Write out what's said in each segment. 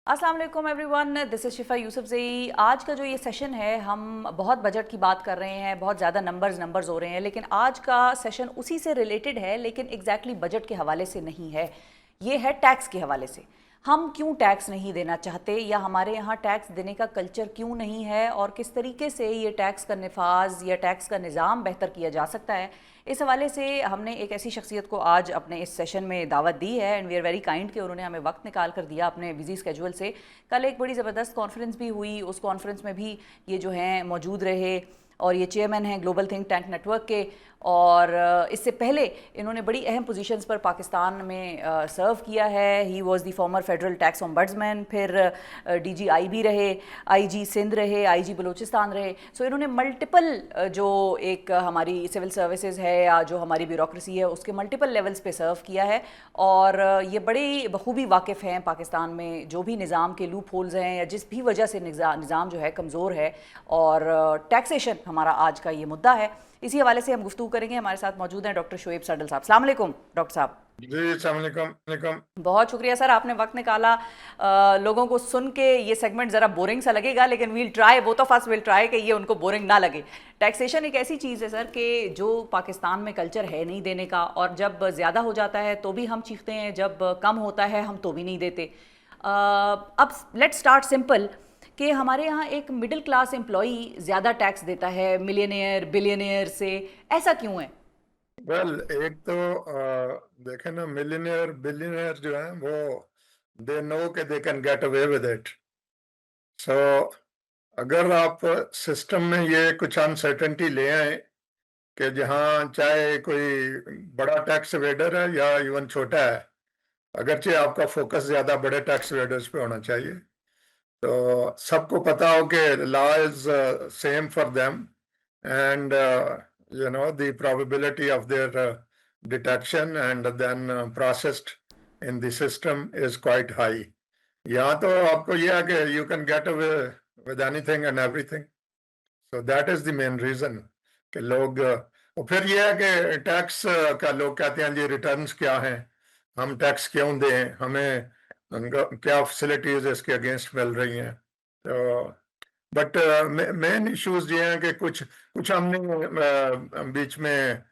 अस्सलाम वालेकुम everyone, this is शिफा यूसुफजई। आज का जो ये सेशन है, हम बहुत बजट की बात कर रहे हैं, बहुत ज़्यादा नंबर्स हो रहे हैं, लेकिन आज का सेशन उसी से रिलेटेड है, लेकिन एग्जैक्टली बजट के हवाले से नहीं है। ये है टैक्स के हवाले से। हम क्यों टैक्स नहीं देना चाहते, या हमारे यहाँ टैक्स देने का कल्चर क्यों नहीं है, और किस तरीके से ये टैक्स का नफाज या टैक्स का निज़ाम बेहतर किया जा सकता है। इस हवाले से हमने एक ऐसी शख्सियत को आज अपने इस सेशन में दावत दी है, and we are very kind कि उन्होंने हमें वक्त निकाल कर दिया अपने बिजी स्केजुअल से। कल एक बड़ी ज़बरदस्त कॉन्फ्रेंस भी हुई, उस कॉन्फ्रेंस में भी ये जो हैं मौजूद रहे, और ये चेयरमैन हैं ग्लोबल थिंक टैंक नेटवर्क के। और इससे पहले इन्होंने बड़ी अहम पोजीशंस पर पाकिस्तान में सर्व किया है। He was the former federal tax ombudsman, फिर डीजीआई भी रहे, आईजी सिंध रहे, आईजी बलूचिस्तान रहे। सो इन्होंने मल्टीपल जो एक हमारी सिविल सर्विसेज है या जो हमारी ब्यूरोक्रेसी है उसके मल्टीपल लेवल्स पे सर्व किया है। और ये बड़ी बखूबी वाकिफ़ हैं पाकिस्तान में जो भी निज़ाम के लूप होल्स हैं, या जिस भी वजह से निज़ाम जो है कमज़ोर है। और टैक्सेशन हमारा आज का ये मुद्दा है। इसी हवाले से हम गुफ्तगू करेंगे। हमारे साथ मौजूद हैं डॉक्टर शोएब सडल साहब। अस्सलाम वालेकुम डॉक्टर साहब। जी अस्सलाम वालेकुम। बहुत शुक्रिया सर, आपने वक्त निकाला। लोगों को सुन के ये सेगमेंट ज़रा बोरिंग सा लगेगा, लेकिन we'll try, both of us will try कि ये उनको बोरिंग ना लगे। टैक्सेशन एक ऐसी चीज़ है सर कि जो पाकिस्तान में कल्चर है नहीं देने का, और जब ज़्यादा हो जाता है तो भी हम चीखते हैं, जब कम होता है हम तो भी नहीं देते। अब लेट्स स्टार्ट सिंपल कि हमारे यहाँ एक मिडिल क्लास एम्प्लॉई ज़्यादा टैक्स देता है मिलियनियर बिलियनियर से। ऐसा क्यों है? वेल एक तो देखे ना, मिलियनियर बिलियनियर जो है वो दे नो कि they can get away with it. So अगर आप सिस्टम में ये कुछ अनसर्टेनिटी ले आए कि जहाँ चाहे कोई बड़ा टैक्स एवेडर है या इवन छोटा है, अगरचे आपका फोकस ज्यादा बड़े टैक्स एवेडर्स पे होना चाहिए, तो सबको पता हो कि law is same for them, and the probability of their detection and then processed in the system is quite high. यहाँ तो आपको ये है कि you can get away with anything and everything. So that is the main reason कि लोग और फिर ये है कि टैक्स का लोग कहते हैं जी रिटर्न्स क्या हैं, हम टैक्स क्यों दें, हमें क्या फैसिलिटीज इसके अगेंस्ट मिल रही हैं। तो बट मेन इश्यूज ये हैं कि कुछ कुछ हमने बीच में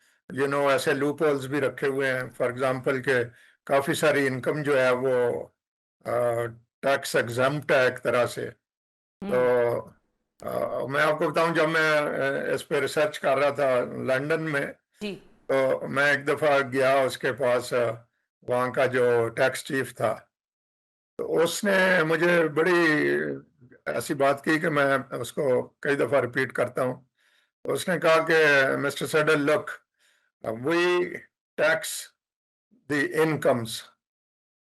ऐसे लूप होल्स भी रखे हुए हैं। फॉर एग्जांपल के काफ़ी सारी इनकम जो है वो टैक्स एग्जम्प्ट है एक तरह से। तो हम्म। मैं आपको बताऊं, जब मैं इस पे रिसर्च कर रहा था लंदन में, जी। तो मैं एक दफ़ा गया उसके पास, वहाँ का जो टैक्स चीफ था, तो उसने मुझे बड़ी ऐसी बात की कि मैं उसको कई दफ़ा रिपीट करता हूँ। उसने कहा कि Mister Sedal, look, we tax the incomes,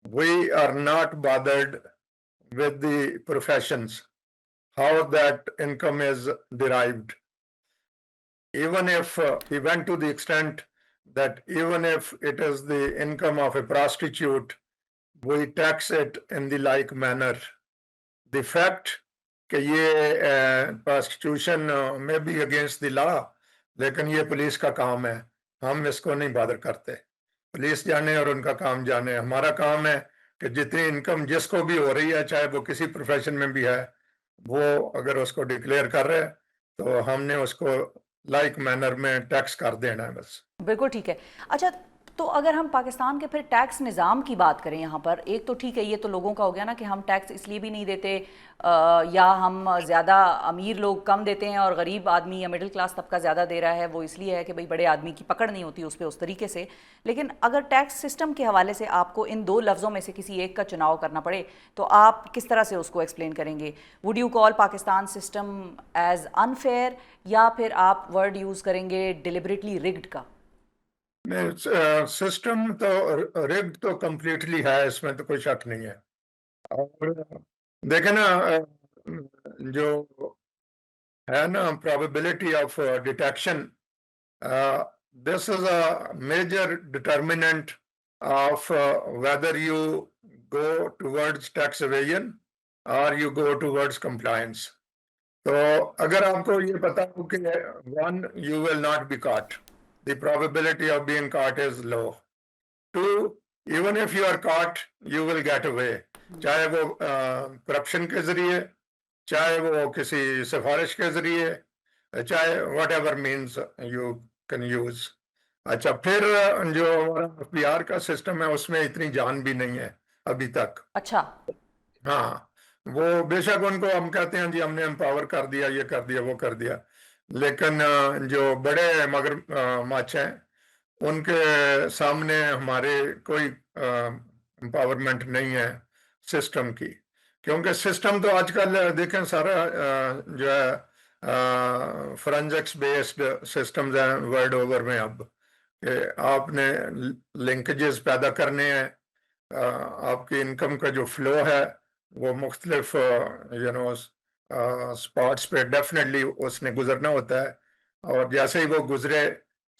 we are not bothered with the professions, how that income is derived. Even if he went to the extent that even if it is the income of a prostitute, we tax it in the like manner. The fact कि ये prostitution में भी against the law, लेकिन ये police का काम है, हम इसको नहीं बादर करते। पुलिस जाने और उनका काम जाने, हमारा काम है कि जितनी इनकम जिसको भी हो रही है, चाहे वो किसी प्रोफेशन में भी है, वो अगर उसको डिक्लेयर कर रहे हैं तो हमने उसको लाइक मैनर में टैक्स कर देना है बस। बिल्कुल ठीक है। अच्छा, तो अगर हम पाकिस्तान के फिर टैक्स निज़ाम की बात करें यहाँ पर, एक तो ठीक है, ये तो लोगों का हो गया ना कि हम टैक्स इसलिए भी नहीं देते, या हम ज़्यादा अमीर लोग कम देते हैं और गरीब आदमी या मिडिल क्लास तबका ज़्यादा दे रहा है, वो इसलिए है कि भाई बड़े आदमी की पकड़ नहीं होती उस पर उस तरीके से। लेकिन अगर टैक्स सिस्टम के हवाले से आपको इन दो लफ्ज़ों में से किसी एक का चुनाव करना पड़े, तो आप किस तरह से उसको एक्सप्लेन करेंगे? Would you call Pakistan system as unfair, या फिर आप वर्ड यूज़ करेंगे डिलिबरेटली रिग्ड का? सिस्टम तो रिग्ड तो कंप्लीटली है, इसमें तो कोई शक नहीं है। और देखे ना, जो है ना probability of detection, this is a major determinant of whether you go towards tax evasion or you go towards compliance. तो अगर आपको ये पता हो कि one, you will not be caught, the probability of being caught is low. Two, even if you are caught you will get away, चाहे वो corruption के जरिए, चाहे वो किसी सिफारिश के जरिए, चाहे what ever means you can use. अच्छा, फिर जो हमारा एफबीआर का सिस्टम है उसमें इतनी जान भी नहीं है अभी तक। अच्छा। हाँ, वो बेशक उनको हम कहते हैं जी हमने एम्पावर कर दिया, ये कर दिया, वो कर दिया, लेकिन जो बड़े मगर माछ हैं उनके सामने हमारे कोई एम्पावरमेंट नहीं है सिस्टम की। क्योंकि सिस्टम तो आजकल देखें सारा जो है फोरेंसिक्स बेस्ड सिस्टम्स हैं वर्ल्ड ओवर में अब, कि आपने लिंकेजेस पैदा करने हैं, आपकी इनकम का जो फ्लो है वो मुख्तलिफ यू नो स्पॉट्स पे डेफिनेटली उसने गुजरना होता है, और जैसे ही वो गुजरे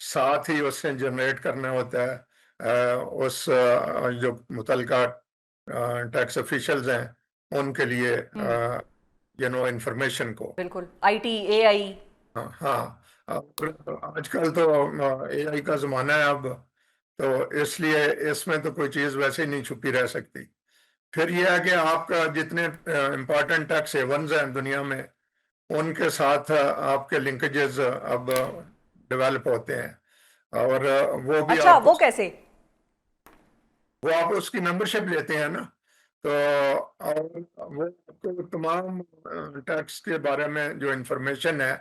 साथ ही उसने जनरेट करना होता है उस जो मुतलका टैक्स ऑफिशियल्स हैं उनके लिए इंफॉर्मेशन को। बिल्कुल, आईटी, एआई। हाँ हाँ, और आजकल तो एआई का जमाना है अब, तो इसलिए इसमें तो कोई चीज वैसे ही नहीं छुपी रह सकती। फिर यह है कि आपका जितने इम्पोर्टेंट टैक्स हेवन्स हैं दुनिया में उनके साथ आपके लिंकेजेस अब डेवलप होते हैं, और अच्छा, वो कैसे? वो आप उसकी मेंबरशिप लेते हैं ना, तो और वो आपको तमाम टैक्स के बारे में जो इंफॉर्मेशन है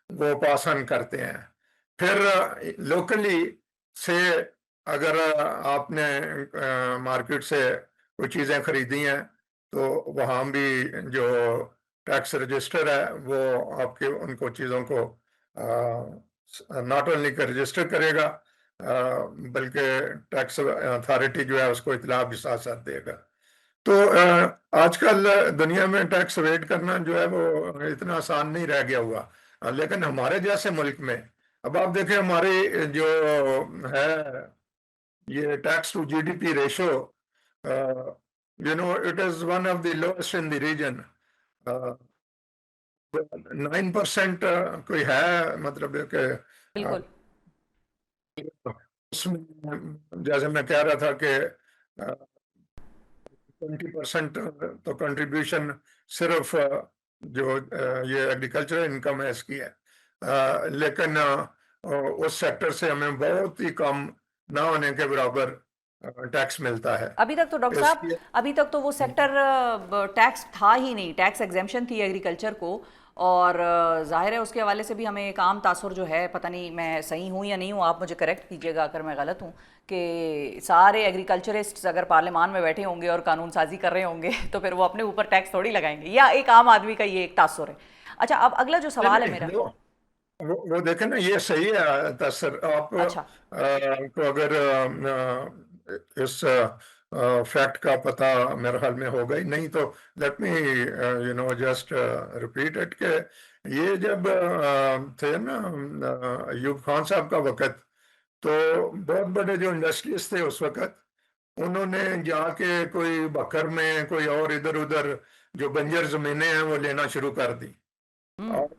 वो पास ऑन करते हैं। फिर लोकली से अगर आपने मार्केट से कोई चीज़ें खरीदी हैं तो वहाँ भी जो टैक्स रजिस्टर है वो आपके उनको चीज़ों को नॉट ओनली का रजिस्टर करेगा, बल्कि टैक्स अथॉरिटी जो है उसको इतला भी साथ साथ देगा। तो आजकल दुनिया में टैक्स एवेड करना जो है वो इतना आसान नहीं रह गया हुआ। लेकिन हमारे जैसे मुल्क में अब आप देखें हमारी जो है ये tax to GDP ratio, it is one of the lowest in the region. 9% कोई है, मतलब कि बिल्कुल। उसमें जैसे मैं कह रहा था कि 20% तो कंट्रीब्यूशन सिर्फ जो ये एग्रीकल्चर इनकम है इसकी है, लेकिन उस सेक्टर से हमें बहुत ही कम ना होने के बराबर टैक्स मिलता है अभी तक तो डॉक्टर साहब, इसलिए। अभी तक तो वो सेक्टर टैक्स था ही नहीं, टैक्स एग्जेम्पशन थी एग्रीकल्चर को। और जाहिर है उसके हवाले से भी हमें एक आम तासुर जो है, पता नहीं मैं सही हूँ या नहीं हूँ, आप मुझे करेक्ट कीजिएगा अगर मैं गलत हूँ, कि सारे एग्रीकल्चरिस्ट अगर पार्लियामान में बैठे होंगे और कानून साजी कर रहे होंगे तो फिर वो अपने ऊपर टैक्स थोड़ी लगाएंगे, या एक आम आदमी का ये एक तासुर है। अच्छा, अब अगला जो नहीं सवाल है नहीं, मेरा। वो देखें ना, ये सही है तसर आप अच्छा। को अगर इस फैक्ट का पता मेरे ख्याल में होगा ही नहीं, तो let me just repeat it के ये जब थे ना अयूब खान साहब का वक्त, तो बहुत बड़े जो इंडस्ट्रीज थे उस वक्त उन्होंने जाके कोई बकर में कोई और इधर उधर जो बंजर जमीनें हैं वो लेना शुरू कर दी, हम्म। और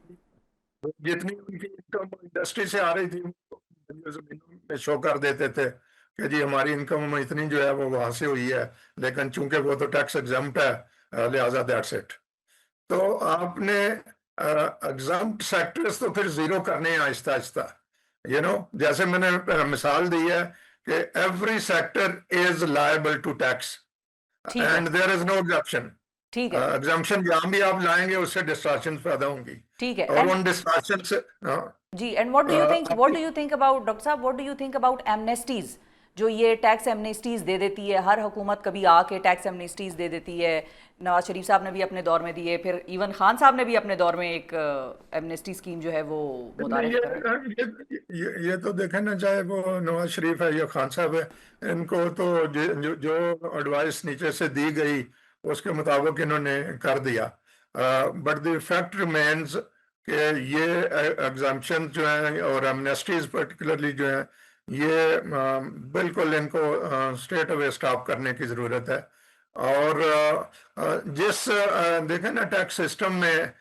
जितनी उनकी इनकम इंडस्ट्री से आ रही थी वो बंजर जमीनों में शो कर देते थे कि जी हमारी इनकम इतनी जो है वो वहां से हुई है, लेकिन चूंकि वो तो टैक्स एग्जम्प्ट है, लिहाजा दैट्स इट। तो आपने एग्जम्प्ट सेक्टर्स तो फिर जीरो करने हैं आहिस्ता आहिस्ता, जैसे मैंने मिसाल दी है कि every sector is liable to tax ठीक है। And there is no exemption. ठीक है। एग्जम्पशन जहां भी आप लाएंगे उससे डिस्ट्रैक्शन पैदा होंगी, ठीक है। और एंड उन डिस्ट्रैक्शन से जी, and what do you think about, doctor साहब, what do you think about amnesties, जो ये टैक्स एमनेस्टीज दे देती है हर हुकूमत, कभी आके टैक्स एमनेस्टीज दे देती है। नवाज शरीफ साहब ने भी अपने दौर में दिए, फिर इवन खान साहब ने भी अपने दौर में एक एमनेस्टी स्कीम जो है वो नहीं, मुतारिफ करा। ये तो देखें ना, चाहे वो नवाज शरीफ है या खान साहब है, इनको तो जो एडवाइस नीचे से दी गई उसके मुताबिक इन्होंने कर दिया, बट द फैक्ट रिमेन्स कि ये एग्जाम्पशन जो हैं और एमनेस्टीज पर्टिकुलरली जो हैं ये बिल्कुल इनको स्ट्रेट अवे स्टॉप करने की ज़रूरत है। और जिस देखें ना टैक्स सिस्टम में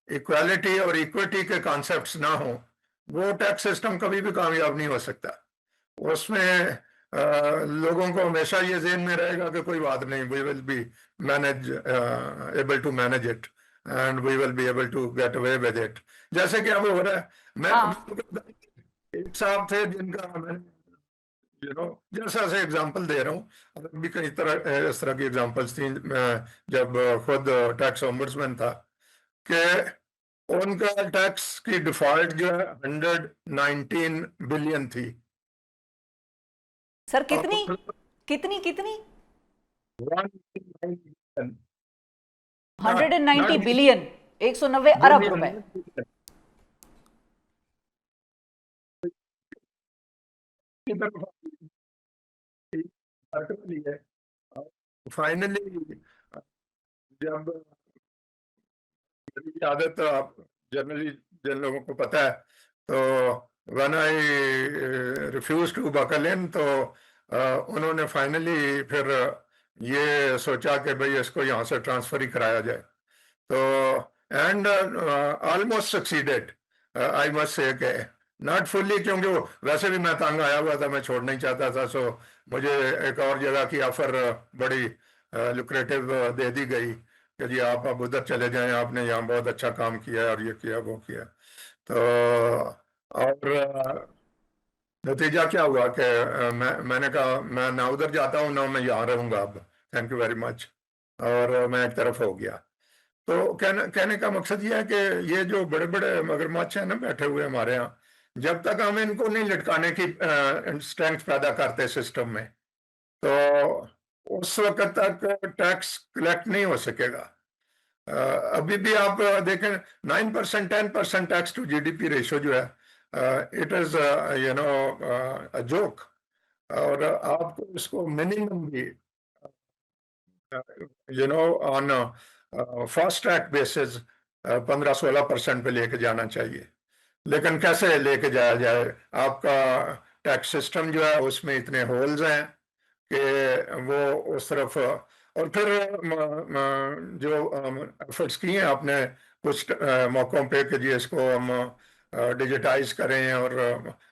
इक्वालिटी और इक्विटी के कॉन्सेप्ट्स ना हो वो टैक्स सिस्टम कभी भी कामयाब नहीं हो सकता। उसमें लोगों को हमेशा ये ज़हन में रहेगा कि कोई बात नहीं, we will be manage able to manage it and we will be able to get away with it. जैसे कि अब हो रहा है, मैं हाँ एक साहब थे जिनका मैं जैसा ऐसे एग्जांपल दे रहा हूँ, और भी कई तरह इस तरह की एग्जांपल्स थी। मैं जब खुद टैक्स ओम्बुड्समैन था, कि उनका टैक्स की डिफॉल्ट जो है 119 बिलियन थी। सर, और कितनी कितनी कितनी 119 billion, 190 not billion, 190 Arab billion, रुपए। फाइनली जब मेरी आदत आप जनरली जिन लोगों को पता है, तो when I refuse to buckle in, तो उन्होंने फाइनली फिर ये सोचा कि भाई इसको यहाँ से ट्रांसफर ही कराया जाए। तो and almost succeeded, I must say के नॉट फुल्ली, क्योंकि वो वैसे भी मैं तंग आया हुआ था, मैं छोड़ना ही चाहता था। सो मुझे एक और जगह की ऑफर बड़ी लुक्रेटिव दे दी गई कि जी आप अब उधर चले जाएं, आपने यहाँ बहुत अच्छा काम किया और ये किया वो किया। तो और नतीजा क्या हुआ कि मैंने कहा मैं ना उधर जाता हूँ ना मैं यहाँ रहूंगा अब, थैंक यू वेरी मच, और मैं एक तरफ हो गया। तो कहने का मकसद ये है कि ये जो बड़े बड़े मगरमच्छ हैं ना बैठे हुए हमारे यहाँ, जब तक हम इनको नहीं लटकाने की स्ट्रेंथ पैदा करते सिस्टम में, तो उस वक्त तक टैक्स कलेक्ट नहीं हो सकेगा। अभी भी आप देखें, 9%, 10% टैक्स टू जीडीपी रेशो जो है, इट इज जोक। और आपको इसको मिनिमम भी ऑन फास्ट ट्रैक बेसिस 15-16% पे लेके जाना चाहिए। लेकिन कैसे लेके जाया जाए? आपका टैक्स सिस्टम जो है उसमें इतने होल्स हैं कि वो उस तरफ, और फिर जो एफर्ट्स किए हैं आपने कुछ मौकों पे कि जी इसको हम डिजिटाइज करें, और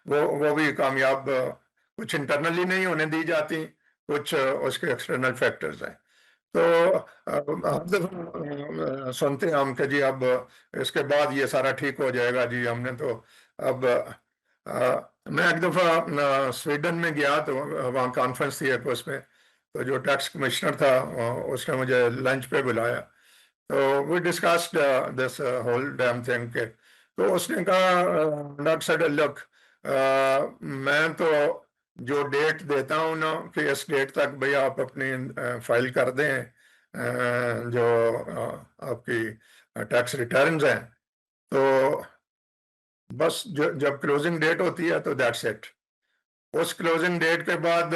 वो भी कामयाब, कुछ इंटरनली नहीं होने दी जाती, कुछ उसके एक्सटर्नल फैक्टर्स हैं। तो हर दफा सुनते हैं हम कि जी अब इसके बाद ये सारा ठीक हो जाएगा जी, हमने तो अब मैं एक दफा स्वीडन में गया, तो वहाँ कॉन्फ्रेंस थी एक, उसमें तो जो टैक्स कमिश्नर था उसने मुझे लंच पे बुलाया। तो we discussed this whole damn thing के, तो उसने कहा डॉक्टर साइड लुक, मैं तो जो डेट देता हूँ ना कि इस डेट तक भैया आप अपनी फाइल कर दें जो आपकी टैक्स रिटर्न्स हैं, तो बस जब क्लोजिंग डेट होती है तो दैट्स इट। उस क्लोजिंग डेट के बाद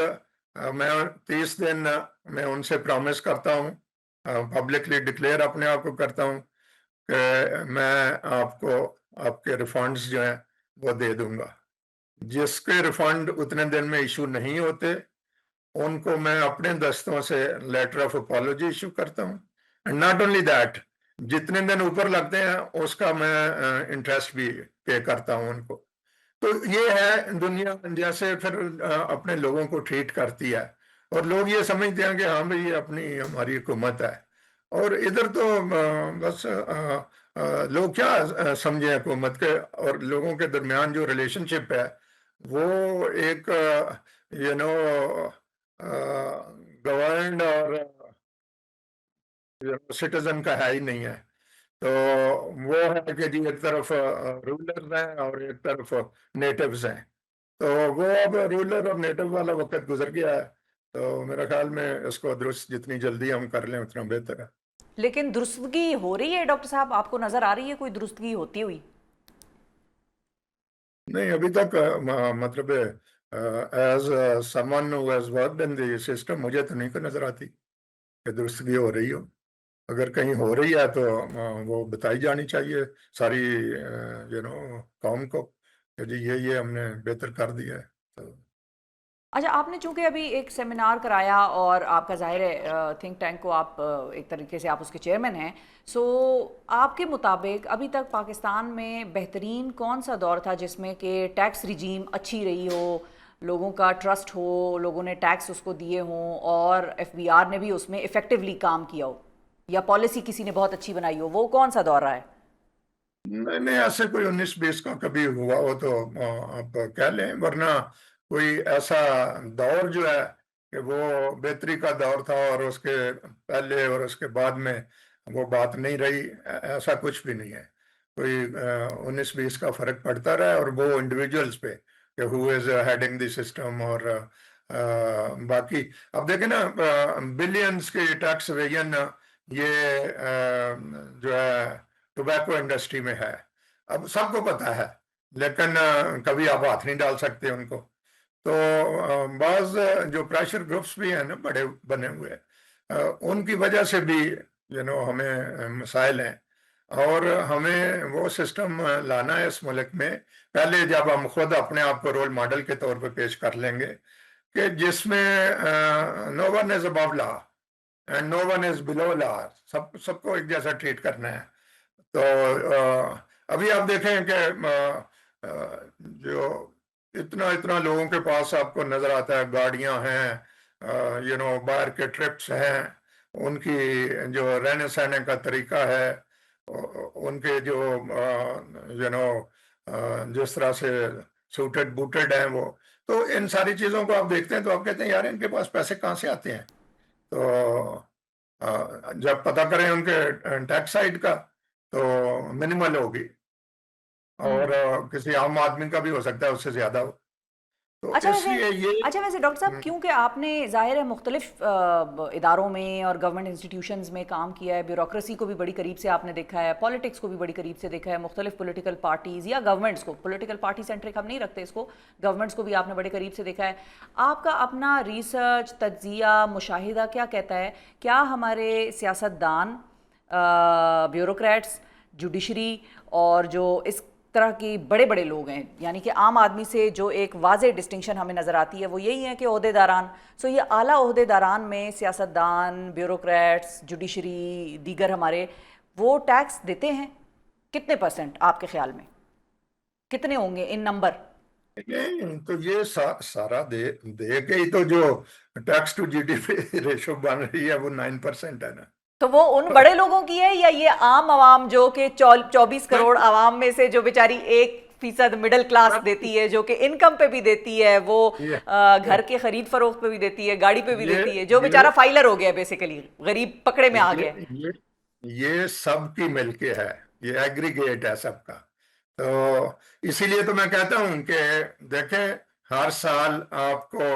मैं 30 दिन मैं उनसे प्रॉमिस करता हूँ, पब्लिकली डिक्लेयर अपने आप को करता हूँ कि मैं आपको आपके रिफंड्स जो हैं वो दे दूंगा। जिसके रिफंड उतने दिन में इशू नहीं होते, उनको मैं अपने दस्तों से लेटर ऑफ अपॉलॉजी इशू करता हूँ। एंड नॉट ओनली दैट, जितने दिन ऊपर लगते हैं उसका मैं इंटरेस्ट भी पे करता हूँ उनको। तो ये है दुनिया जैसे फिर अपने लोगों को ट्रीट करती है, और लोग ये समझते हैं कि हाँ भाई ये अपनी हमारी हुकूमत है। और इधर तो बस लोग क्या समझे हुकूमत के और लोगों के दरमियान जो रिलेशनशिप है, वो एक यू नो गवर्नड और सिटीजन का है ही नहीं है। तो वो है कि जी एक तरफ रूलर्स हैं और एक तरफ नेटिव्स हैं। तो वो अब रूलर और नेटिव वाला वक्त गुजर गया है, तो मेरा ख्याल में इसको दुरुस्त जितनी जल्दी हम कर लें उतना बेहतर है। लेकिन दुरुस्तगी हो रही है डॉक्टर साहब, आपको नजर आ रही है कोई दुरुस्तगी होती हुई? नहीं, अभी तक मतलब as someone who has worked in the system, मुझे तो नहीं कोई नजर आती कि दुरुस्तगी हो रही हो। अगर कहीं हो रही है तो वो बताई जानी चाहिए सारी कौम को कि जी ये हमने बेहतर कर दिया है। तो अच्छा, आपने चूंकि अभी एक सेमिनार कराया और आपका जाहिर है थिंक टैंक को आप एक तरीके से आप उसके चेयरमैन हैं, सो आपके मुताबिक अभी तक पाकिस्तान में बेहतरीन कौन सा दौर था जिसमें कि टैक्स रिजीम अच्छी रही हो, लोगों का ट्रस्ट हो, लोगों ने टैक्स उसको दिए हों और एफबीआर ने भी उसमें इफेक्टिवली काम किया हो, या पॉलिसी किसी ने बहुत अच्छी बनाई हो, वो कौन सा दौर रहा है? नहीं नहीं, ऐसे कोई 19-20 का कभी हुआ हो तो आप कह लें, वरना कोई ऐसा दौर जो है कि वो बेहतरी का दौर था और उसके पहले और उसके बाद में वो बात नहीं रही, ऐसा कुछ भी नहीं है। कोई 19-20 का फर्क पड़ता रहा है, और वो इंडिविजुअल्स पे कि who is heading the system. और बाकी अब देखें ना, बिलियंस के टैक्स एवेजन ये जो है टोबैको इंडस्ट्री में है, अब सबको पता है, लेकिन कभी आप हाथ नहीं डाल सकते उनको। तो बाज जो प्रेशर ग्रुप्स भी हैं ना बड़े बने हुए, उनकी वजह से भी हमें मसाइल हैं। और हमें वो सिस्टम लाना है इस मुल्क में, पहले जब हम खुद अपने आप को रोल मॉडल के तौर पर पेश कर लेंगे कि जिसमें no one is above law and no one is below law, सबको एक जैसा ट्रीट करना है। तो अभी आप देखें कि जो इतना इतना लोगों के पास आपको नजर आता है, गाड़ियां हैं, बाहर के ट्रिप्स हैं, उनकी जो रहने सहने का तरीका है, उनके जो जिस तरह से सूटेड बूटेड हैं वो, तो इन सारी चीजों को आप देखते हैं तो आप कहते हैं यार इनके पास पैसे कहाँ से आते हैं। तो जब पता करें उनके टैक्स साइड का तो मिनिमल होगी, और हम्म। किसी आम आदमी का भी हो सकता है उससे ज्यादा हो। तो अच्छा वैसे इसलिए ये अच्छा वैसे डॉक्टर साहब, हम्म, क्योंकि आपने ज़ाहिर है मुख्तलिफ इदारों में और गवर्नमेंट इंस्टीट्यूशंस में काम किया है, ब्यूरोक्रेसी को भी बड़ी करीब से आपने देखा है, पॉलिटिक्स को भी बड़ी करीब से देखा है, मुख्तलिफ पॉलिटिकल पार्टीज़ या गवर्नमेंट्स को, पॉलिटिकल पार्टी सेंट्रिक हम नहीं रखते इसको, गवर्नमेंट्स को भी आपने बड़े करीब से देखा है। आपका अपना रिसर्च, तज्जिया, मुशाहिदा क्या कहता है? क्या हमारे सियासतदान, ब्यूरोक्रेट्स, जुडिशरी और जो इस तरह की बड़े बड़े लोग हैं, यानी कि आम आदमी से जो एक वाज़ेह डिस्टिंक्शन हमें नज़र आती है वो यही है कि ओहदेदारान, सो ये आला ओहदेदारान में सियासतदान, ब्यूरोक्रेट्स, जुडिशरी, दीगर हमारे, वो टैक्स देते हैं? कितने परसेंट आपके ख्याल में कितने होंगे इन नंबर? नहीं, तो ये सारा दे के ही तो जो टैक्स टू जीडीपी रेशो बन रही है वो 9% है ना। तो वो उन बड़े लोगों की है या ये आम आवाम जो कि 24 करोड़ आवाम में से जो बेचारी 1% मिडिल क्लास देती है, जो कि इनकम पे भी देती है, वो ये घर के खरीद फरोख्त पे भी देती है, गाड़ी पे भी ये देती है, जो ये बेचारा फाइलर हो गया, बेसिकली गरीब पकड़े में आ ये गया? ये ये सबकी मिलके है, ये एग्रीगेट है सबका। तो इसीलिए तो मैं कहता हूं कि देखें, हर साल आपको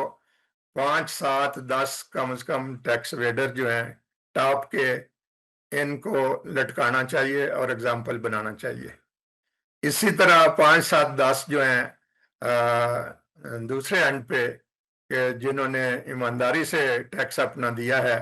5, 7, 10 कम से कम टैक्स वेडर जो हैं टॉप के, इनको लटकाना चाहिए और एग्जाम्पल बनाना चाहिए। इसी तरह 5, 7, 10 जो हैं दूसरे एंड पे, कि जिन्होंने ईमानदारी से टैक्स अपना दिया है,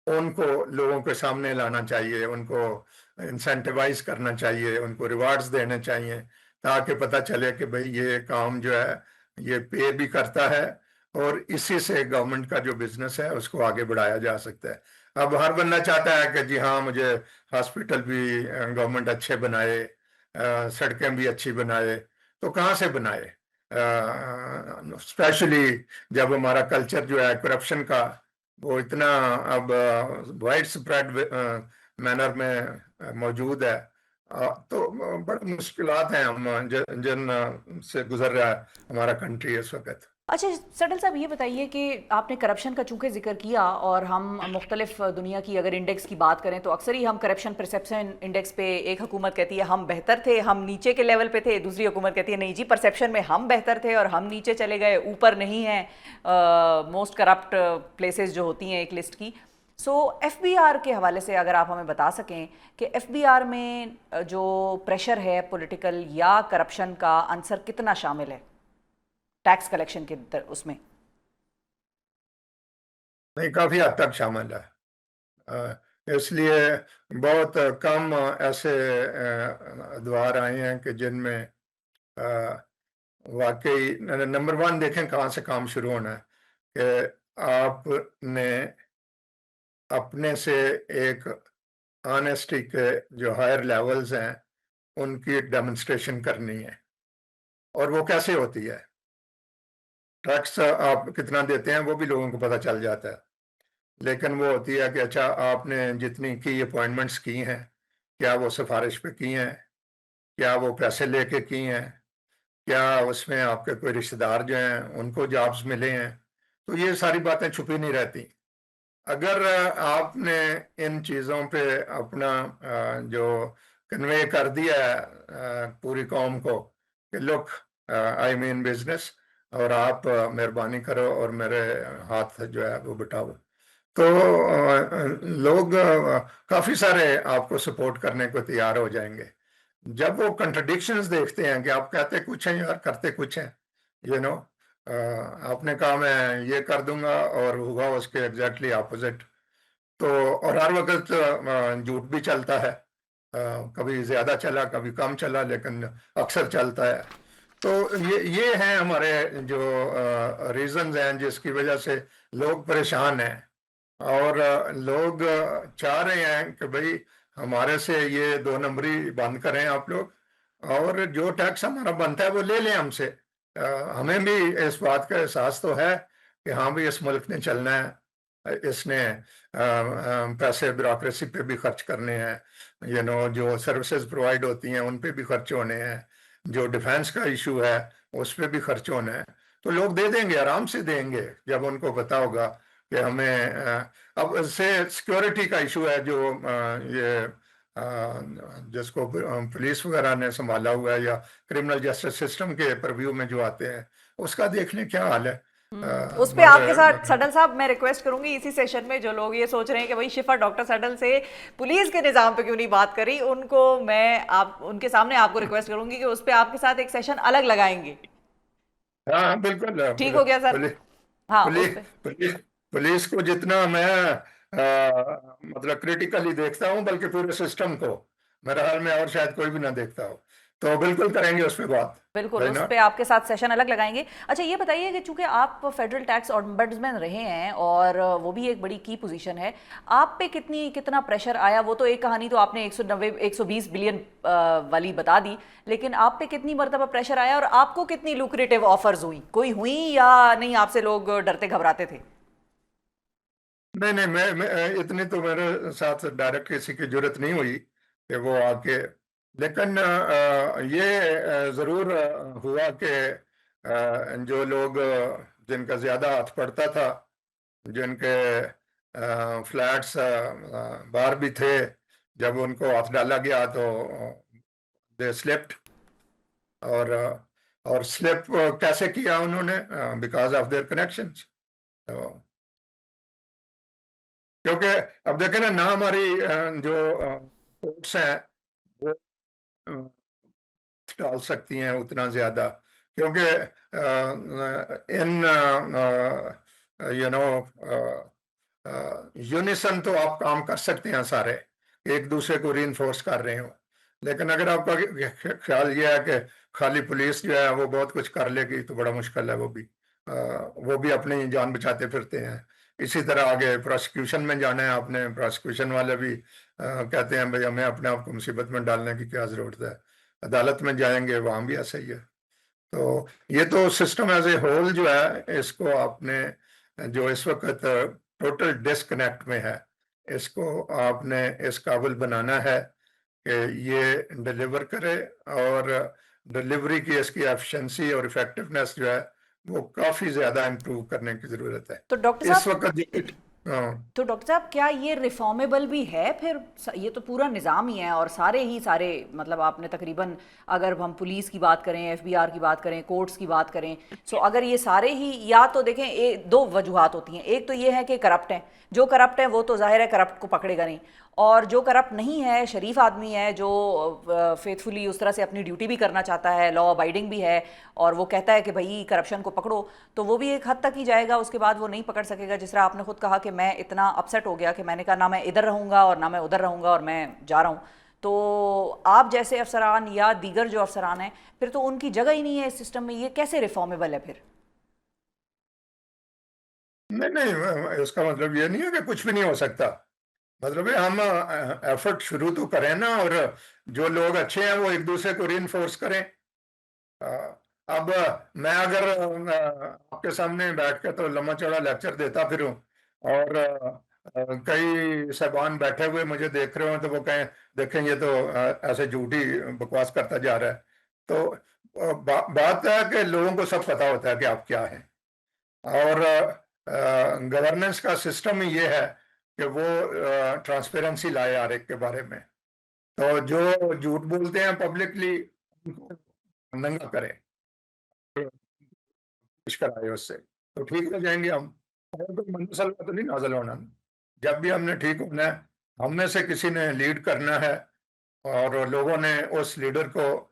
उनको लोगों के सामने लाना चाहिए, उनको इंसेंटिवाइज करना चाहिए, उनको रिवार्ड्स देने चाहिए, ताकि पता चले कि भाई ये काम जो है ये पे भी करता है, और इसी से गवर्नमेंट का जो बिजनेस है उसको आगे बढ़ाया जा सकता है। अब हर बंदा चाहता है कि जी हाँ, मुझे हॉस्पिटल भी गवर्नमेंट अच्छे बनाए, सड़कें भी अच्छी बनाए। तो कहाँ से बनाए? स्पेशली जब हमारा कल्चर जो है करप्शन का, वो इतना अब वाइड स्प्रेड मैनर में मौजूद है, तो बड़ी मुश्किलात हैं हम जिन से गुजर रहा है हमारा कंट्री इस वक्त। अच्छा सटल साहब, ये बताइए कि आपने करप्शन का चूंकि जिक्र किया, और हम मुख्तलिफ दुनिया की अगर इंडेक्स की बात करें तो अक्सर ही हम करप्शन परसेप्शन इंडेक्स पे एक हुकूमत कहती है हम बेहतर थे, हम नीचे के लेवल पे थे, दूसरी हुकूमत कहती है नहीं जी, परसेप्शन में हम बेहतर थे और हम नीचे चले गए, ऊपर नहीं हैं मोस्ट करप्ट प्लेसेस जो होती हैं एक लिस्ट की। सो एफबीआर के हवाले से अगर आप हमें बता सकें कि एफबीआर में जो प्रेशर है पॉलिटिकल या करप्शन का आंसर कितना शामिल है टैक्स कलेक्शन के उसमें? नहीं, काफी हद तक शामिल है। इसलिए बहुत कम ऐसे अदवार आए हैं कि जिनमें वाकई नंबर वन देखें कहाँ से काम शुरू होना है, कि आपने अपने से एक ऑनेस्टी के जो हायर लेवल्स हैं उनकी डेमोन्स्ट्रेशन करनी है। और वो कैसे होती है? टैक्स आप कितना देते हैं वो भी लोगों को पता चल जाता है। लेकिन वो होती है कि अच्छा आपने जितनी की अपॉइंटमेंट्स की हैं, क्या वो सिफारिश पे की हैं, क्या वो पैसे लेके की हैं, क्या उसमें आपके कोई रिश्तेदार जो हैं उनको जॉब्स मिले हैं, तो ये सारी बातें छुपी नहीं रहती। अगर आपने इन चीज़ों पे अपना जो कन्वे कर दिया है पूरी कौम को कि लुक आई मीन बिजनेस, और आप मेहरबानी करो और मेरे हाथ जो है वो बटाओ, तो लोग काफी सारे आपको सपोर्ट करने को तैयार हो जाएंगे। जब वो कंट्रडिक्शंस देखते हैं कि आप कहते कुछ हैं यार करते कुछ हैं, यू नो, आपने कहा मैं ये कर दूंगा और हुआ उसके एग्जैक्टली ऑपोजिट, तो और हर वक्त झूठ भी चलता है, कभी ज्यादा चला कभी कम चला लेकिन अक्सर चलता है। तो ये हैं हमारे जो रीजंस हैं जिसकी वजह से लोग परेशान हैं, और लोग चाह रहे हैं कि भाई हमारे से ये दो नंबरी बंद करें आप लोग, और जो टैक्स हमारा बनता है वो ले लें हमसे। हमें भी इस बात का एहसास तो है कि हाँ भाई इस मुल्क ने चलना है, इसने पैसे ब्यूरोक्रेसी पे भी खर्च करने हैं, जो सर्विसेज प्रोवाइड होती हैं उन पे भी खर्च होने हैं, जो डिफेंस का इशू है उस पे भी खर्च होना है। तो लोग दे देंगे, आराम से देंगे जब उनको पता होगा कि हमें अब से सिक्योरिटी का इशू है जो ये जिसको पुलिस वगैरह ने संभाला हुआ है या क्रिमिनल जस्टिस सिस्टम के परव्यू में जो आते हैं, उसका देख लें क्या हाल है। उस पे आपके साथ मगर सडल साहब मैं रिक्वेस्ट करूंगी इसी सेशन में जो लोग ये सोच रहे हैं कि भाई शिफा डॉक्टर सडल से पुलिस के निजाम पे क्यों नहीं बात करी, उनको मैं आप उनके सामने आपको रिक्वेस्ट करूंगी कि उस पे आपके साथ एक सेशन अलग लगाएंगे। हाँ हाँ, बिल्कुल ठीक हो गया सर? पुलिस हाँ उस पुलिस पे। पुलिस पुलिस को जितना मैं मतलब क्रिटिकली देखता हूँ, बल्कि पूरे सिस्टम को मेरे ख्याल में और शायद कोई भी ना देखता हो, तो बिल्कुल करेंगे उस पर बात। बिल्कुल भाई उस ना, पे आपके साथ सेशन अलग लगाएंगे। अच्छा ये बताइए कि चूंकि आप फेडरल टैक्स ऑम्बड्समैन रहे हैं और वो भी एक बड़ी की पोजीशन है, आप पे कितना प्रेशर आया? वो तो एक कहानी तो आपने 190 120 बिलियन वाली बता दी, लेकिन आप पे कितनी मरतबा प्रेशर आया और आपको कितनी लुक्रेटिव ऑफर्स हुई, कोई हुई या नहीं? आपसे लोग डरते घबराते थे? नहीं नहीं, मैं इतनी तो मेरे साथ डायरेक्ट किसी की जरूरत नहीं हुई कि वो आके, लेकिन ये जरूर हुआ कि जो लोग जिनका ज्यादा हाथ पड़ता था, जिनके फ्लैट्स बाहर भी थे, जब उनको हाथ डाला गया तो दे स्लिप्ड, और और स्लिप कैसे किया उन्होंने? Because of their connections. क्योंकि अब देखें ना हमारी जो कोर्ट्स हैं वो टाल सकती हैं उतना ज्यादा, क्योंकि इन यू नो यूनिसन तो आप काम कर सकते हैं सारे, एक दूसरे को रीइंफोर्स कर रहे हो, लेकिन अगर आपका ख्याल ये है कि खाली पुलिस जो है वो बहुत कुछ कर लेगी तो बड़ा मुश्किल है। वो भी अपनी जान बचाते फिरते हैं। इसी तरह आगे प्रोसिक्यूशन में जाना है आपने, प्रोसिक्यूशन वाले भी कहते हैं भाई हमें अपने आप को मुसीबत में डालने की क्या जरूरत है, अदालत में जाएंगे वहां भी ऐसा ही है। तो ये तो सिस्टम एज ए होल जो है, इसको आपने जो इस वक्त टोटल डिस्कनेक्ट में है, इसको आपने इस काबिल बनाना है कि ये डिलीवर करे, और डिलीवरी की इसकी एफिशिएंसी और इफेक्टिवनेस जो है वो काफी ज्यादा इम्प्रूव करने की जरूरत है। तो डॉक्टर इस साहब वक्त हाँ, तो डॉक्टर साहब क्या ये रिफॉर्मेबल भी है फिर? ये तो पूरा निज़ाम ही है और सारे मतलब आपने तकरीबन, अगर हम पुलिस की बात करें, एफबीआर की बात करें, कोर्ट्स की बात करें, सो अगर ये सारे ही, या तो देखें दो वजूहात होती हैं। एक तो ये है कि करप्ट हैं, जो करप्ट है वो तो जाहिर है करप्ट को पकड़ेगा नहीं, और जो करप्ट नहीं है, शरीफ आदमी है, जो फेथफुली उस तरह से अपनी ड्यूटी भी करना चाहता है, लॉ अबाइडिंग भी है, और वो कहता है कि भाई करप्शन को पकड़ो, तो वो भी एक हद तक ही जाएगा, उसके बाद वो नहीं पकड़ सकेगा। जिस तरह आपने खुद कहा कि मैं इतना अपसेट हो गया कि मैंने कहा ना मैं इधर रहूँगा और ना मैं उधर रहूँगा और मैं जा रहा हूँ। तो आप जैसे अफसरान या दीगर जो अफसरान हैं, फिर तो उनकी जगह ही नहीं है इस सिस्टम में, ये कैसे रिफॉर्मेबल है फिर? नहीं नहीं, इसका मतलब ये नहीं है कि कुछ भी नहीं हो सकता। मतलब है हम एफर्ट शुरू तो करें ना, और जो लोग अच्छे हैं वो एक दूसरे को रीइंफोर्स करें। अब मैं अगर आपके सामने बैठ के तो लम्बा चौड़ा लेक्चर देता फिरूं और कई साहबान बैठे हुए मुझे देख रहे हो तो वो कहें देखें ये तो ऐसे झूठी बकवास करता जा रहा है। तो बात है कि लोगों को सब पता होता है कि आप क्या हैं, और गवर्नेंस का सिस्टम ही ये है कि वो ट्रांसपेरेंसी लाए हर एक के बारे में। तो जो झूठ बोलते हैं पब्लिकली उनको नंगा करें, पेश कराए उससे, तो ठीक हो जाएंगे हम। और कोई मसला तो नहीं नाजल होना। जब भी हमने ठीक होना है, हम में से किसी ने लीड करना है और लोगों ने उस लीडर को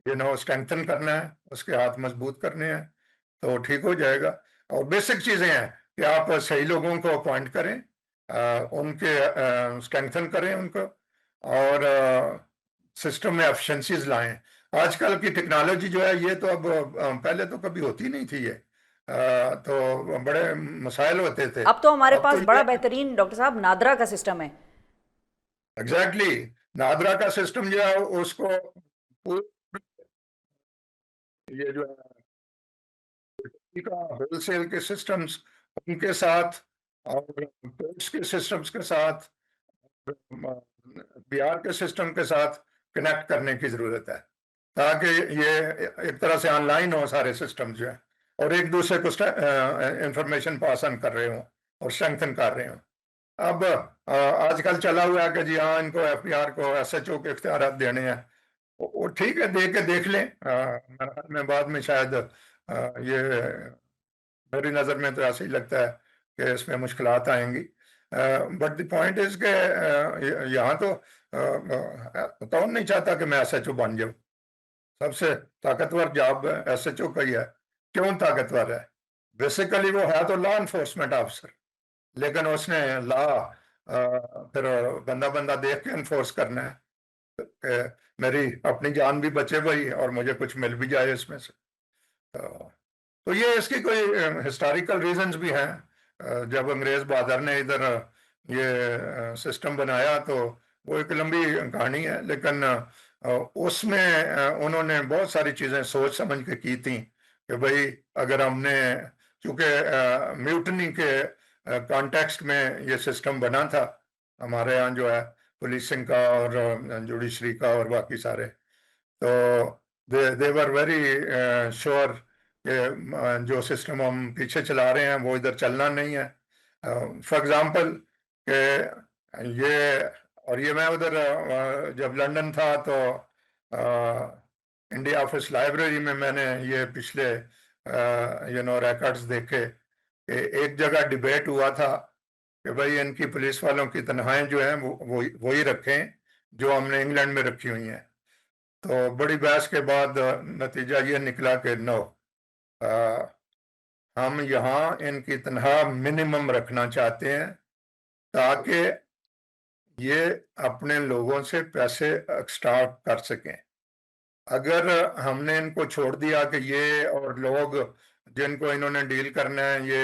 स्ट्रेंथन करना है, उसके हाथ मजबूत करने हैं, तो ठीक हो जाएगा। और बेसिक चीजें हैं कि आप सही लोगों को अपॉइंट करें, उनके स्ट्रेंथन करें उनको, और सिस्टम में एफिशिएंसीज लाएं। आजकल की टेक्नोलॉजी जो है ये तो अब पहले तो कभी होती नहीं थी ये, तो बड़े मसाइल होते थे। अब तो हमारे अब तो पास बड़ा ये बेहतरीन डॉक्टर साहब नादरा का सिस्टम है। एग्जैक्टली नादरा का सिस्टम जो है उसको ये जो है का होलसेल के सिस्टम्स उनके साथ और कोर्ट्स के सिस्टम्स के साथ, बिहार के सिस्टम के साथ कनेक्ट करने की जरूरत है, ताकि ये एक तरह से ऑनलाइन हो सारे सिस्टम जो है, और एक दूसरे को इंफॉर्मेशन पास ऑन कर रहे हो और स्ट्रेंथन कर रहे हो। अब आजकल चला हुआ है कि जी हाँ इनको एफबीआर को एसएचओ के इख्तियार देने हैं, वो ठीक है, दे के देख लें। मेरे ख्याल में बाद में शायद ये मेरी नज़र में तो ऐसे ही लगता है कि इसमें मुश्किलात आएंगी। बट द पॉइंट इज के यहाँ तो कौन नहीं चाहता कि मैं एसएचओ बन जाऊं। सबसे ताकतवर जॉब एसएचओ का ही है। क्यों ताकतवर है? बेसिकली वो है तो लॉ इन्फोर्समेंट ऑफिसर, लेकिन उसने लॉ फिर बंदा बंदा देख के इन्फोर्स करना है कि मेरी अपनी जान भी बचे भाई और मुझे कुछ मिल भी जाए इसमें से। तो ये इसकी कोई हिस्टोरिकल रीजंस भी हैं। जब अंग्रेज बहादुर ने इधर ये सिस्टम बनाया तो वो एक लंबी कहानी है, लेकिन उसमें उन्होंने बहुत सारी चीजें सोच समझ के की थी कि भाई अगर हमने, क्योंकि म्यूटनी के कॉन्टेक्स्ट में ये सिस्टम बना था हमारे यहाँ जो है पुलिसिंग का और जुडिशरी का और बाकी सारे, तो दे वर वेरी श्योर कि जो सिस्टम हम पीछे चला रहे हैं वो इधर चलना नहीं है। फॉर एग्जांपल कि ये, और ये मैं उधर जब लंदन था तो इंडिया ऑफिस लाइब्रेरी में मैंने ये पिछले रिकॉर्ड्स देखे कि एक जगह डिबेट हुआ था कि भाई इनकी पुलिस वालों की तनख्वाहें जो हैं वो वही रखें जो हमने इंग्लैंड में रखी हुई हैं। तो बड़ी बहस के बाद नतीजा ये निकला कि नो, हम यहाँ इनकी तनख्वाह मिनिमम रखना चाहते हैं ताकि ये अपने लोगों से पैसे एक्सट्रैक्ट कर सकें। अगर हमने इनको छोड़ दिया कि ये और लोग जिनको इन्होंने डील करना है ये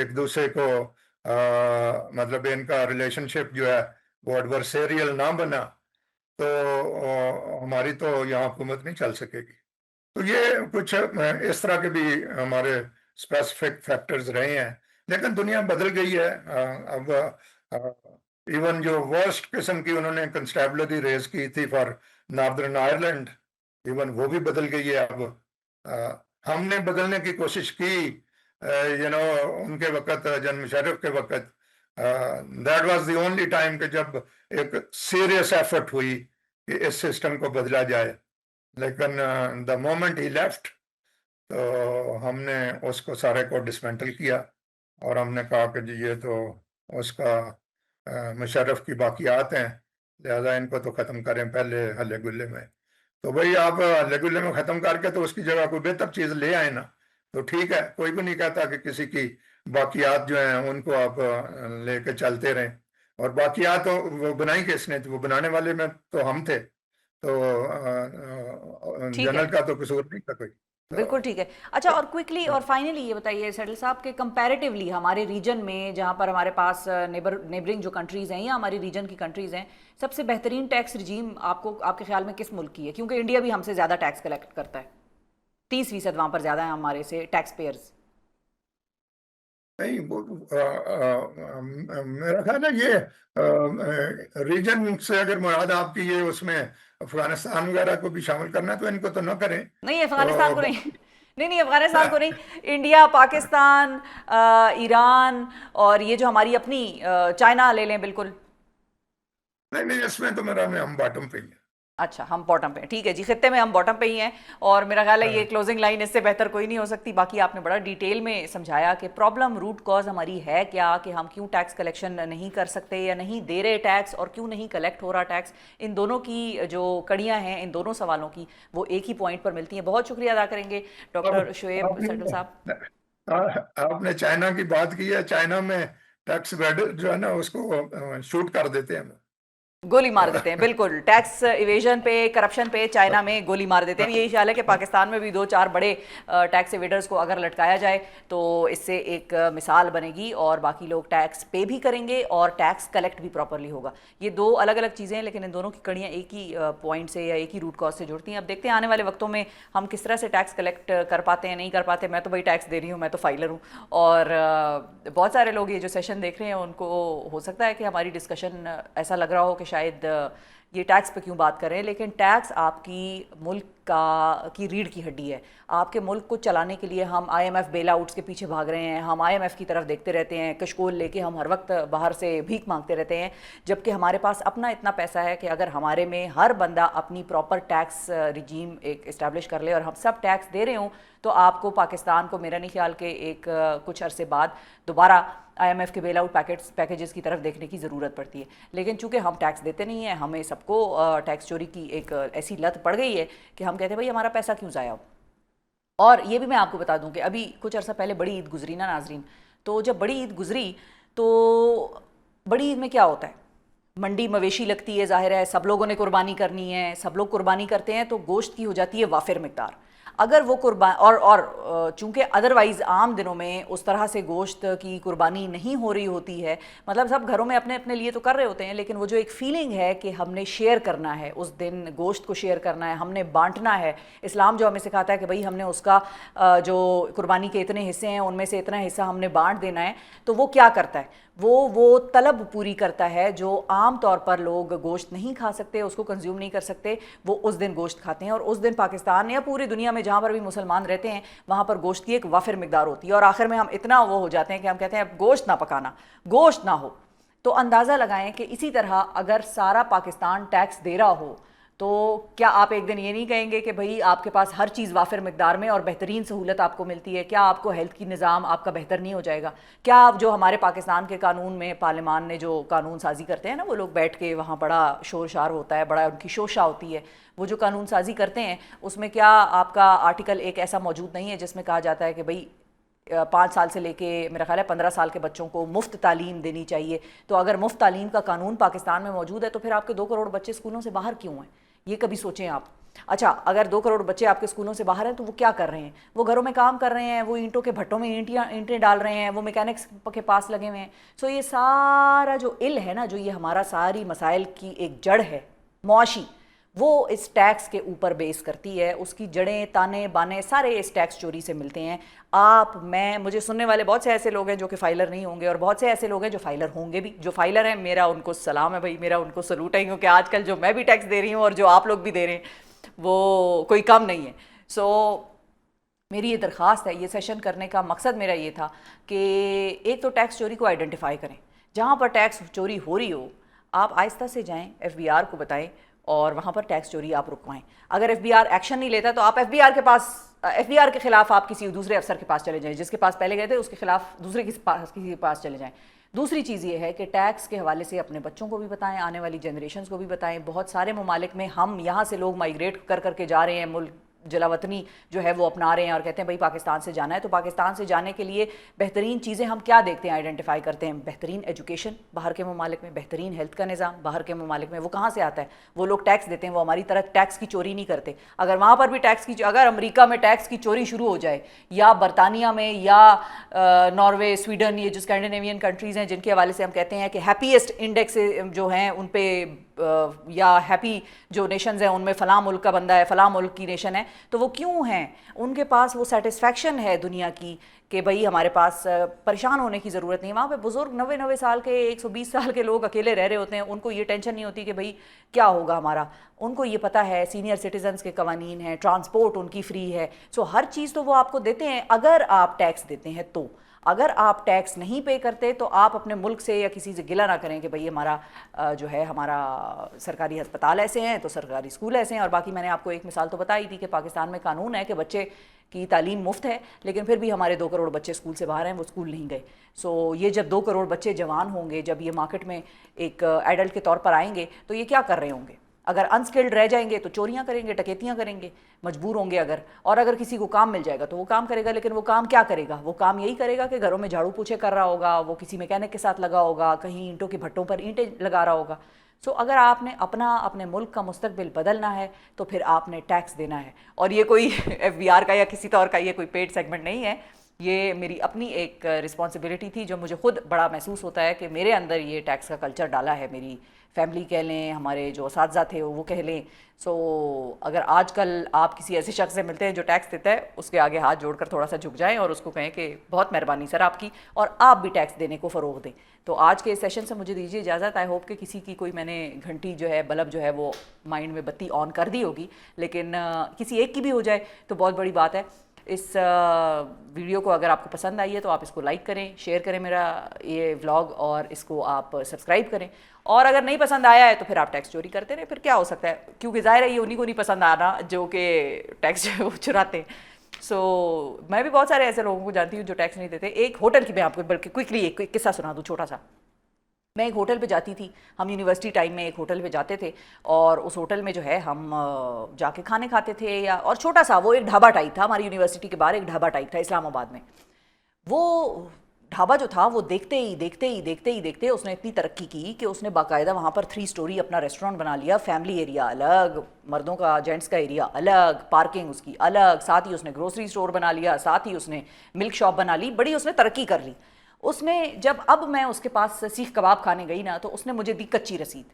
एक दूसरे को मतलब इनका रिलेशनशिप जो है वो एडवर्सेरियल ना बना, तो हमारी तो यहाँ हुकूमत नहीं चल सकेगी। तो ये कुछ इस तरह के भी हमारे स्पेसिफिक फैक्टर्स रहे हैं, लेकिन दुनिया बदल गई है। अब इवन जो वर्स्ट किस्म की उन्होंने कंस्टेबलरी रेज की थी फॉर नॉर्दर्न आयरलैंड, इवन वो भी बदल गई है अब। हमने बदलने की कोशिश की उनके वक्त, जन मुशर्रफ के वक्त, that was the only time कि जब एक सीरियस एफर्ट हुई कि इस सिस्टम को बदला जाए, लेकिन द मोमेंट ही लेफ्ट तो हमने उसको सारे को डिसमेंटल किया और हमने कहा कि जी ये तो उसका मुशर्रफ की बाकियात हैं, लिहाजा इनको तो ख़त्म करें पहले हल्ले गुल्ले में। तो भाई आप हल्ले गुल्ले में ख़त्म करके तो उसकी जगह कोई बेहतर चीज़ ले आए ना, तो ठीक है, कोई भी नहीं कहता कि किसी की बाकियात जो हैं उनको आप लेके चलते रहें। और बाकियात तो वो बनाई किसने थी? वो बनाने वाले में तो हम थे, तो ठीक है, जनरल का तो कसूर नहीं था कोई। बिल्कुल ठीक है। अच्छा, और क्विकली और फाइनली ये बताइए सेटल साहब के कंपैरेटिवली हमारे रीजन में जहाँ पर हमारे पास नेबरिंग जो कंट्रीज़ हैं या हमारी रीजन की कंट्रीज़ हैं, सबसे बेहतरीन टैक्स रिजीम आपको आपके ख्याल में किस मुल्क की है? क्योंकि इंडिया भी हमसे ज़्यादा टैक्स कलेक्ट करता है। 30% वहां पर ज्यादा है हमारे से टैक्स पेयर्स। नहीं वो मेरा ख्याल है ये रीजन से अगर मुराद आपकी ये उसमें अफगानिस्तान वगैरह को भी शामिल करना है तो इनको तो न करें। नहीं, अफगानिस्तान तो को नहीं। नहीं नहीं, अफगानिस्तान को नहीं। इंडिया, पाकिस्तान, ईरान, और ये जो हमारी अपनी चाइना ले लें बिल्कुल। नहीं नहीं, इसमें तो मेरा में हम बॉटम पे ही है। अच्छा, हम बॉटम पे हैं, ठीक है जी, खित्ते में हम बॉटम पे ही हैं। और मेरा ख्याल है ये हाँ, क्लोजिंग लाइन इससे बेहतर कोई नहीं हो सकती। बाकी आपने बड़ा डिटेल में समझाया कि प्रॉब्लम रूट कॉज हमारी है क्या, कि हम क्यों टैक्स कलेक्शन नहीं कर सकते या नहीं दे रहे टैक्स, और क्यों नहीं कलेक्ट हो रहा टैक्स। इन दोनों की जो कड़ियाँ हैं, इन दोनों सवालों की, वो एक ही पॉइंट पर मिलती हैं। बहुत शुक्रिया अदा करेंगे डॉक्टर शुएब सेठल साहब। आपने चाइना की बात की है। चाइना में टैक्स वेड जो है ना उसको शूट कर देते हैं। गोली मार देते हैं, बिल्कुल। टैक्स इवेजन पे, करप्शन पे चाइना में गोली मार देते हैं। यही ख्याल है कि पाकिस्तान में भी 2-4 बड़े टैक्स इवेडर्स को अगर लटकाया जाए तो इससे एक मिसाल बनेगी, और बाकी लोग टैक्स पे भी करेंगे और टैक्स कलेक्ट भी प्रॉपरली होगा। ये दो अलग अलग चीज़ें हैं, लेकिन इन दोनों की कड़ियाँ एक ही पॉइंट से या एक ही रूट कॉज से जुड़ती हैं। अब देखते हैं आने वाले वक्तों में हम किस तरह से टैक्स कलेक्ट कर पाते हैं, नहीं कर पाते। मैं तो भाई टैक्स दे रही हूँ, मैं तो फाइलर हूँ, और बहुत सारे लोग ये जो सेशन देख रहे हैं उनको हो सकता है कि हमारी डिस्कशन ऐसा लग रहा हो कि शायद ये टैक्स पे क्यों बात कर रहे हैं, लेकिन टैक्स आपकी मुल्क की रीढ़ की हड्डी है। आपके मुल्क को चलाने के लिए हम आईएमएफ बेल आउट्स के पीछे भाग रहे हैं, हम आईएमएफ की तरफ देखते रहते हैं, कशकोल लेके हम हर वक्त बाहर से भीख मांगते रहते हैं, जबकि हमारे पास अपना इतना पैसा है कि अगर हमारे में हर बंदा अपनी प्रॉपर टैक्स रिजीम एक इस्टेब्लिश कर ले और हम सब टैक्स दे रहे हों, तो आपको पाकिस्तान को मेरा नहीं ख्याल के एक कुछ अरसे बाद दोबारा आईएमएफ के बेल आउट पैकेजेस की तरफ देखने की ज़रूरत पड़ती है। लेकिन चूंकि हम टैक्स देते नहीं हैं, हमें सबको टैक्स चोरी की एक ऐसी लत पड़ गई है कि हम कहते हैं भाई हमारा पैसा क्यों ज़ाया हो। और ये भी मैं आपको बता दूं कि अभी कुछ अर्सा पहले बड़ी ईद गुजरी ना नाजरीन, तो जब बड़ी ईद गुजरी तो बड़ी ईद में क्या होता है, मंडी मवेशी लगती है, जाहिर है सब लोगों ने कुर्बानी करनी है, सब लोग कुर्बानी करते हैं, तो गोश्त की हो जाती है वाफिर मिकदार। अगर वो कुर्बान और चूंकि अदरवाइज़ आम दिनों में उस तरह से गोश्त की कुर्बानी नहीं हो रही होती है, मतलब सब घरों में अपने अपने लिए तो कर रहे होते हैं, लेकिन वो जो एक फीलिंग है कि हमने शेयर करना है, उस दिन गोश्त को शेयर करना है, हमने बांटना है। इस्लाम जो हमें सिखाता है कि भाई हमने उसका जो कुर्बानी के इतने हिस्से हैं उनमें से इतना हिस्सा हमने बांट देना है, तो वो क्या करता है, वो तलब पूरी करता है जो आम तौर पर लोग गोश्त नहीं खा सकते, उसको कंज्यूम नहीं कर सकते, वो उस दिन गोश्त खाते हैं। और उस दिन पाकिस्तान या पूरी दुनिया में जहाँ पर भी मुसलमान रहते हैं वहाँ पर गोश्त की एक वाफिर मिकदार होती है, और आखिर में हम इतना वो हो जाते हैं कि हम कहते हैं अब गोश्त ना पकाना, गोश्त ना हो। तो अंदाज़ा लगाएं कि इसी तरह अगर सारा पाकिस्तान टैक्स दे रहा हो, तो क्या आप एक दिन ये नहीं कहेंगे कि भाई आपके पास हर चीज़ वाफिर मिकदार में और बेहतरीन सहूलत आपको मिलती है, क्या आपको हेल्थ की निज़ाम आपका बेहतर नहीं हो जाएगा? क्या आप जो हमारे पाकिस्तान के कानून में पार्लियामान में जो कानून साजी करते हैं ना, वो लोग बैठ के वहाँ बड़ा शोर शार होता है, बड़ा उनकी शोशा होती है, वो जो कानून साजी करते हैं उसमें क्या आपका आर्टिकल एक ऐसा मौजूद नहीं है जिसमें कहा जाता है कि भाई 5 साल से लेके मेरा ख्याल है 15 साल के बच्चों को मुफ्त तालीम देनी चाहिए? तो अगर मुफ्त तालीम का कानून पाकिस्तान में मौजूद है तो फिर आपके 2 करोड़ बच्चे स्कूलों से बाहर क्यों हैं? ये कभी सोचें आप। अच्छा, अगर 2 करोड़ बच्चे आपके स्कूलों से बाहर हैं तो वो क्या कर रहे हैं? वो घरों में काम कर रहे हैं, वो ईंटों के भट्टों में ईंटें डाल रहे हैं, वो मैकेनिक्स के पास लगे हुए हैं। सो ये सारा जो इल है ना, जो ये हमारा सारी मसाइल की एक जड़ है मुआशी, वो इस टैक्स के ऊपर बेस करती है। उसकी जड़ें, ताने बाने सारे इस टैक्स चोरी से मिलते हैं। आप, मैं, मुझे सुनने वाले बहुत से ऐसे लोग हैं जो कि फाइलर नहीं होंगे, और बहुत से ऐसे लोग हैं जो फाइलर होंगे भी। जो फाइलर हैं मेरा उनको सलाम है भाई, मेरा उनको सलूट है, क्योंकि आजकल जो मैं भी टैक्स दे रही हूँ और जो आप लोग भी दे रहे हैं वो कोई कम नहीं है। सो मेरी ये दरख्वास्त है, ये सेशन करने का मकसद मेरा ये था कि एक तो टैक्स चोरी को आइडेंटिफाई करें, जहाँ पर टैक्स चोरी हो रही हो आप आहिस्ता से जाएं, एफबीआर को बताएं और वहाँ पर टैक्स चोरी आप रुकवाएं। अगर एफबीआर एक्शन नहीं लेता तो आप एफबीआर के खिलाफ आप किसी दूसरे अफसर के पास चले जाएं, जिसके पास पहले गए थे उसके खिलाफ दूसरे किसी के पास चले जाएं। दूसरी चीज़ ये है कि टैक्स के हवाले से अपने बच्चों को भी बताएं, आने वाली जनरेशन्स को भी बताएं। बहुत सारे ममालिक में हम यहाँ से लोग माइग्रेट कर करके जा रहे हैं, मुल्क जलावतनी जो है वो अपना रहे हैं और कहते हैं भाई पाकिस्तान से जाना है। तो पाकिस्तान से जाने के लिए बेहतरीन चीज़ें हम क्या देखते हैं, आइडेंटिफाई करते हैं? बेहतरीन एजुकेशन बाहर के ममालिक में, बेहतरीन हेल्थ का निज़ाम बाहर के ममालिक में। वो कहाँ से आता है? वो लोग टैक्स देते हैं, वो हमारी तरह टैक्स की चोरी नहीं करते। अगर वहाँ पर भी अगर अमेरिका में टैक्स की चोरी शुरू हो जाए, या बरतानिया में, या नॉर्वे, स्वीडन, ये जो स्कैंडिनेवियन कंट्रीज़ हैं जिनके हवाले से हम कहते हैं कि हैप्पीएस्ट इंडेक्स जो हैं उन पे, या हैप्पी जो नेशंस हैं उनमें फ़लाँ मुल्क का बंदा है, फ़लाँ मुल्क की नेशन है, तो वो क्यों हैं? उनके पास वो सेटिस्फैक्शन है दुनिया की कि भाई हमारे पास परेशान होने की ज़रूरत नहीं है। वहाँ पे बुज़ुर्ग 90-90 साल के, 120 साल के लोग अकेले रह रहे होते हैं, उनको ये टेंशन नहीं होती कि भाई क्या होगा हमारा। उनको ये पता है सीनियर सिटीजन्स के कवानीन हैं, ट्रांसपोर्ट उनकी फ्री है। सो हर चीज़ तो वो आपको देते हैं अगर आप टैक्स देते हैं तो। अगर आप टैक्स नहीं पे करते तो आप अपने मुल्क से या किसी से गिला ना करें कि भाई हमारा जो है हमारा सरकारी अस्पताल ऐसे हैं तो सरकारी स्कूल ऐसे हैं। और बाकी मैंने आपको एक मिसाल तो बताई थी कि पाकिस्तान में कानून है कि बच्चे की तालीम मुफ्त है, लेकिन फिर भी हमारे 2 करोड़ बच्चे स्कूल से बाहर हैं, वो स्कूल नहीं गए। सो ये जब 2 करोड़ बच्चे जवान होंगे, जब ये मार्केट में एक एडल्ट के तौर पर आएंगे, तो ये क्या कर रहे होंगे? अगर अनस्किल्ड रह जाएंगे तो चोरियां करेंगे, डकैतियां करेंगे, मजबूर होंगे अगर। और अगर किसी को काम मिल जाएगा तो वो काम करेगा, लेकिन वो काम क्या करेगा? वो काम यही करेगा कि घरों में झाड़ू पोछे कर रहा होगा, वो किसी मैकेनिक के साथ लगा होगा, कहीं ईंटों के भट्टों पर ईंटें लगा रहा होगा। सो अगर आपने अपने मुल्क का मुस्तकबिल बदलना है तो फिर आपने टैक्स देना है। और ये कोई FBR का या किसी तौर का ये कोई पेड सेगमेंट नहीं है, ये मेरी अपनी एक रिस्पॉन्सिबिलिटी थी जो मुझे खुद बड़ा महसूस होता है कि मेरे अंदर ये टैक्स का कल्चर डाला है। मेरी फैमिली कह लें, हमारे जो असातिज़ा थे वो कह लें। सो अगर आजकल आप किसी ऐसे शख्स से मिलते हैं जो टैक्स देता है, उसके आगे हाथ जोड़कर थोड़ा सा झुक जाएं और उसको कहें कि बहुत मेहरबानी सर आपकी, और आप भी टैक्स देने को फ़रोग़ दें। तो आज के इस सेशन से मुझे दीजिए इजाज़त। आई होप कि किसी की कोई मैंने घंटी जो है, बल्ब जो है वो माइंड में बत्ती ऑन कर दी होगी, लेकिन किसी एक की भी हो जाए तो बहुत बड़ी बात है। इस वीडियो को अगर आपको पसंद आई है तो आप इसको लाइक करें, शेयर करें मेरा ये व्लॉग, और इसको आप सब्सक्राइब करें। और अगर नहीं पसंद आया है तो फिर आप टैक्स चोरी करते रहे, फिर क्या हो सकता है, क्योंकि ज़ाहिर है ये उन्हीं को नहीं पसंद आना जो कि टैक्स जो है वो चुराते हैं। सो मैं भी बहुत सारे ऐसे लोगों को जानती हूँ जो टैक्स नहीं देते। एक होटल की मैं आपको बल्कि क्विकली एक किस्सा सुना दूँ छोटा सा। मैं एक होटल पे जाती थी, हम यूनिवर्सिटी टाइम में एक होटल पे जाते थे, और उस होटल में जो है हम जाके खाने खाते थे, या और छोटा सा वो एक ढाबा टाइप था, हमारी यूनिवर्सिटी के बाहर एक ढाबा टाइप था इस्लामाबाद में। वो ढाबा जो था वो देखते ही उसने इतनी तरक्की की कि उसने बाकायदा वहाँ पर 3 स्टोरी अपना रेस्टोरेंट बना लिया। फैमिली एरिया अलग, मर्दों का जेंट्स का एरिया अलग, पार्किंग उसकी अलग, साथ ही उसने ग्रोसरी स्टोर बना लिया, साथ ही उसने मिल्क शॉप बना ली, बड़ी उसने तरक्की कर ली। उसमें जब अब मैं उसके पास सीख कबाब खाने गई ना, तो उसने मुझे दी कच्ची रसीद।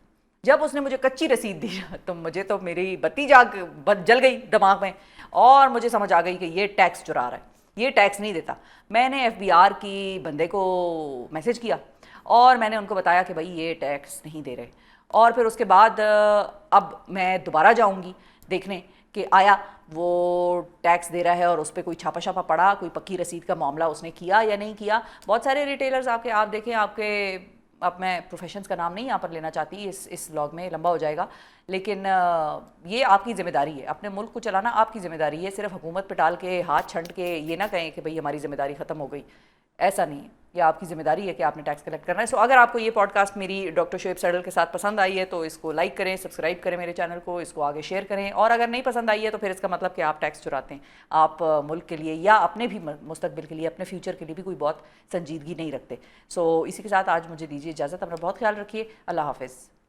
जब उसने मुझे कच्ची रसीद दी तो मुझे तो मेरी बत्ती जल गई दिमाग में, और मुझे समझ आ गई कि ये टैक्स चुरा रहा है, ये टैक्स नहीं देता। मैंने FBR की बंदे को मैसेज किया और मैंने उनको बताया कि भाई ये टैक्स नहीं दे रहे। और फिर उसके बाद अब मैं दोबारा जाऊंगी देखने कि आया वो टैक्स दे रहा है और उस पर कोई छापा छापा पड़ा, कोई पक्की रसीद का मामला उसने किया या नहीं किया। बहुत सारे रिटेलर्स आपके, आप देखें आपके, अब मैं प्रोफेशंस का नाम नहीं यहाँ पर लेना चाहती, इस व्लॉग में लंबा हो जाएगा, लेकिन ये आपकी ज़िम्मेदारी है, अपने मुल्क को चलाना आपकी ज़िम्मेदारी है। सिर्फ हुकूमत पे डाल के हाथ छंट के ये ना कहें कि भाई हमारी ज़िम्मेदारी ख़त्म हो गई, ऐसा नहीं है। यह आपकी ज़िम्मेदारी है कि आपने टैक्स कलेक्ट करना है। सो अगर आपको ये पॉडकास्ट मेरी डॉक्टर शोएब सैडल के साथ पसंद आई है तो इसको लाइक करें, सब्सक्राइब करें मेरे चैनल को, इसको आगे शेयर करें। और अगर नहीं पसंद आई है तो फिर इसका मतलब कि आप टैक्स चुराते हैं, आप मुल्क के लिए या अपने भी मुस्तकबिल के लिए, अपने फ्यूचर के लिए भी कोई बहुत संजीदगी नहीं रखते। सो इसी के साथ आज मुझे दीजिए इजाज़त। अपना बहुत ख्याल रखिए। अल्लाह हाफ़िज़।